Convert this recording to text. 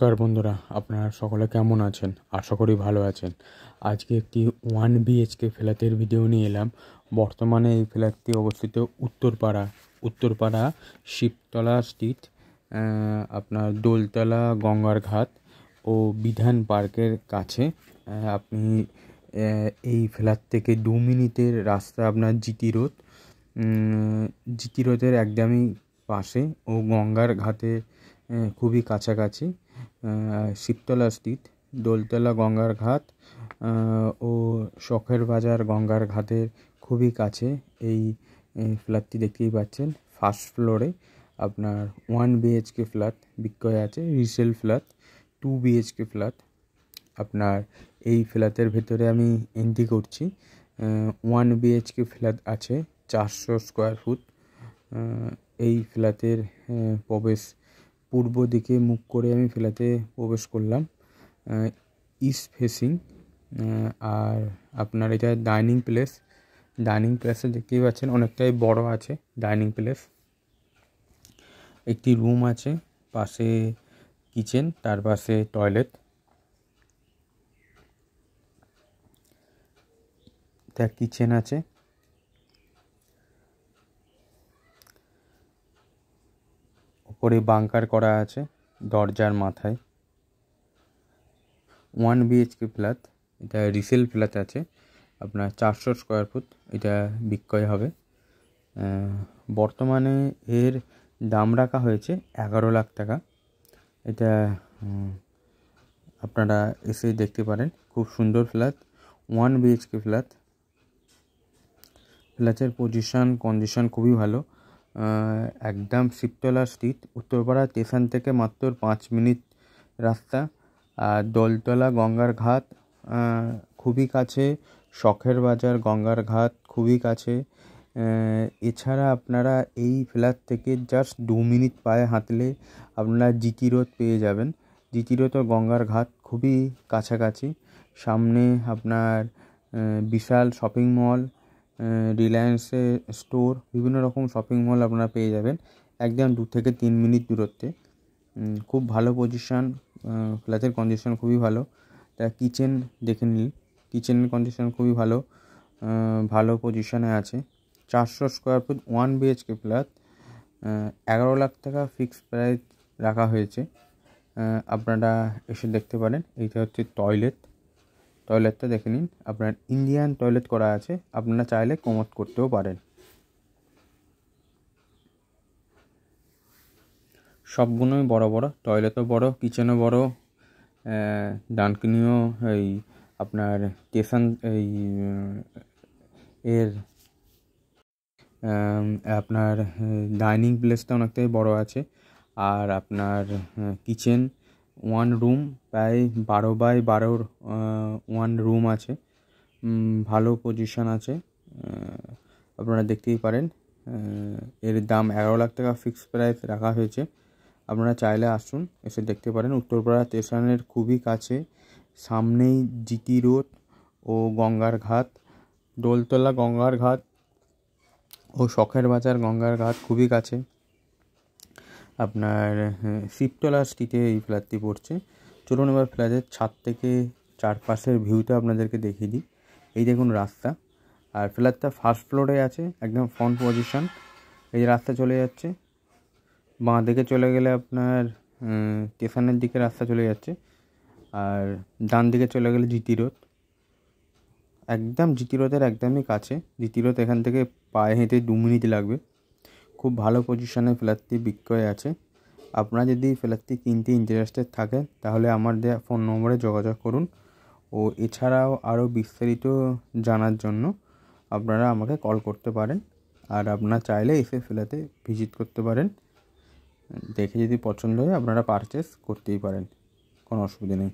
নমস্কার বন্ধুরা, আপনারা সকলে কেমন আছেন? আশা করি ভালো আছেন। আজকে একটি 1 BHK ফ্ল্যাটের ভিডিও নিয়ে এলাম। বর্তমানে এই ফ্ল্যাটটি অবস্থিত উত্তরপাড়া শিবতলা স্ট্রিট, আপনার দোলতলা গঙ্গার ঘাট ও বিধান পার্কের কাছে। আপনি এই ফ্ল্যাট থেকে 2 মিনিটের রাস্তা আপনার জিটি রোডের একদমই পাশে ও গঙ্গার ঘাটে খুবই কাছাকাছি। শিবতলা স্ট্রিট, দোলতলা গঙ্গার ঘাট ও শখের বাজার গঙ্গার ঘাটের খুবই কাছে এই ফ্ল্যাটটি দেখতেই পাচ্ছেন। ফার্স্ট ফ্লোরে আপনার 1 BHK ফ্ল্যাট বিক্রয় আছে, রিসেল ফ্ল্যাট 2 BHK ফ্ল্যাট। আপনার এই ফ্ল্যাটের ভেতরে আমি এন্ট্রি করছি। 1 BHK ফ্ল্যাট আছে 400 স্কোয়ার ফুট। এই ফ্ল্যাটের প্রবেশ পূর্ব দিকে মুখ করে আমি ফ্ল্যাটে প্রবেশ করলাম, ইস্ট ফেসিং। আর আপনার এটা ডাইনিং প্লেসে দেখতেই পাচ্ছেন অনেকটাই বড় আছে ডাইনিং প্লেস। একটি রুম আছে, পাশে কিচেন, তার পাশে টয়লেট। কিচেন আছে, উপরে বাংকার করা আছে দরজার মাথায়। 1 BHK ফ্ল্যাট, এটা রিসেল ফ্ল্যাট আছে আপনার 400 স্কোয়ার ফুট। এটা বিক্রয় হবে। বর্তমানে এর দাম রাখা হয়েছে 11 লাখ টাকা। এটা আপনারা এসে দেখতে পারেন, খুব সুন্দর ফ্ল্যাট, 1 BHK ফ্ল্যাট। ফ্ল্যাটের কন্ডিশন খুবই ভালো। একদম শিবতলা স্ট্রিট, উত্তরপাড়া স্টেশন থেকে মাত্র 5 মিনিট রাস্তা। আর দোলতলা গঙ্গার ঘাট খুবই কাছে, শখের বাজার গঙ্গার ঘাট খুবই কাছে। এছাড়া আপনারা এই ফ্ল্যাট থেকে জাস্ট 2 মিনিট পায়ে হাঁটলে আপনারা জিটি রোড পেয়ে যাবেন। জিটি রোড ও গঙ্গার ঘাট খুবই কাছাকাছি। সামনে আপনার বিশাল শপিং মল, রিলায়েন্সের স্টোর, বিভিন্ন রকম শপিং মল আপনারা পেয়ে যাবেন একদম 2 থেকে 3 মিনিট দূরত্বে। খুব ভালো পজিশান, ফ্ল্যাটের কন্ডিশন খুবই ভালো। তা কিচেন দেখে নিন, কিচেনের কন্ডিশন খুবই ভালো পজিশানে আছে। 400 square foot 1 BHK flat, 11 lakh টাকা ফিক্সড প্রাইস রাখা হয়েছে। আপনারা এসে দেখতে পারেন। এইটা হচ্ছে টয়লেটটা দেখে নিন। আপনার ইন্ডিয়ান টয়লেট করা আছে, আপনারা চাইলে কমোড করতেও পারেন। সবগুলোই বড়, টয়লেটও বড়, কিচেনও বড়, ডানকুনিও এই আপনার স্টেশন এর আপনার ডাইনিং প্লেসটা অনেকটাই বড় আছে। আর আপনার কিচেন 1 রুম, প্রায় 12x12 1 রুম আছে। ভালো পজিশান আছে, আপনারা দেখতেই পারেন। এর দাম 11 লাখ টাকা ফিক্সড প্রাইস রাখা হয়েছে। আপনারা চাইলে আসুন, এসে দেখতে পারেন। উত্তরপাড়া স্টেশনের খুবই কাছে, সামনেই জিটি রোড ও গঙ্গার ঘাট, দোলতলা গঙ্গার ঘাট ও শখের বাজার গঙ্গার ঘাট খুবই কাছে। আপনার শিবতলা স্ট্রিটে এই ফ্ল্যাটটি পড়ছে। চলুন এবার ফ্ল্যাটের ছাদ থেকে চারপাশের ভিউটা আপনাদেরকে দেখিয়ে দিই। এই দেখুন রাস্তা, আর ফ্ল্যাটটা ফার্স্ট ফ্লোরে আছে, একদম ফ্রন্ট পজিশন। এই রাস্তা চলে যাচ্ছে, বাঁ দিকে চলে গেলে আপনার স্টেশনের দিকে রাস্তা চলে যাচ্ছে। আর ডান দিকে চলে গেলে জিটি রোড, একদম জিটি রোডের একদমই কাছে। জিটি রোড এখান থেকে পায়ে হেঁটে 2 মিনিট লাগবে। খুব ভালো পজিশনে ফ্ল্যাটটি বিক্রয় আছে। আপনারা যদি ফ্ল্যাটটি কিনতে ইন্টারেস্টেড থাকেন তাহলে আমার দেওয়া ফোন নম্বরে যোগাযোগ করুন। ও এছাড়াও আরও বিস্তারিত জানার জন্য আপনারা আমাকে কল করতে পারেন। আর আপনারা চাইলে এসে ফ্ল্যাটে ভিজিট করতে পারেন। দেখে যদি পছন্দ হয় আপনারা পারচেস করতেই পারেন, কোনো অসুবিধা নেই।